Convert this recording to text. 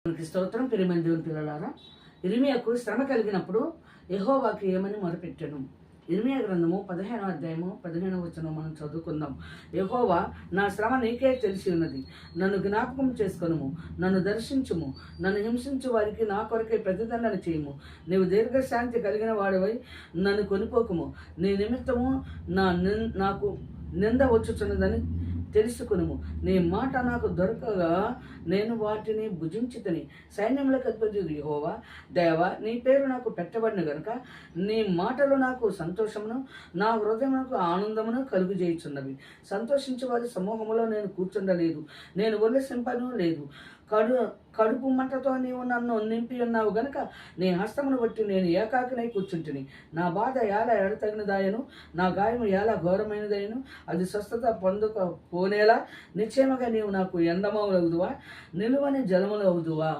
దేవునికి స్తోత్రం. ప్రియమైన దేవుని పిల్లలారా, ఇర్మీయాకు శ్రమ కలిగినప్పుడు యెహోవాకు ఏమని మొరపెట్టెను? ఇర్మీయా గ్రంథము 15వ అధ్యాయము 15వ వచనం మనం చదువుకుందాం. యెహోవా, నా శ్రమ నీకే తెలిసి ఉన్నది, నన్ను జ్ఞాపకం చేసుకొనుము, నన్ను దర్శించుము, నన్ను హింసించు వారికి నా కొరకే ప్రతిదండన చేయుము. నీవు దీర్ఘశాంతి కలిగిన వాడివై నన్ను కొనిపోకుము. నీ నిమిత్తము నాకు నింద వచ్చుచున్నదని తెలుసుకునుము. నీ మాట నాకు దొరకగా నేను వాటిని భుజించితిని. సైన్యములకు అధిపతి యెహోవా, దేవా, నీ పేరు నాకు పెట్టబడిన గనుక నీ మాటలు నాకు సంతోషమును, నా హృదయమునకు ఆనందమును కలుగుజేయుచున్నవి. సంతోషించే వారి సమూహములో నేను కూర్చుండలేదు, నేను ఉల్లసింపను లేదు. కడుపు మంటతో నీవు నన్ను నింపి ఉన్నావు గనుక నీ హస్తమును బట్టి నేను ఏకాకినై కూర్చుంటిని. నా బాధ ఎలా ఎడతగినదాయను, నా గాయము ఎలా ఘోరమైనదైను, అది స్వస్థత పొందుకపోనేలా నిశ్చయముగా నీవు నాకు ఎండమవుదువా, నిలువని జలములు అవుదువా.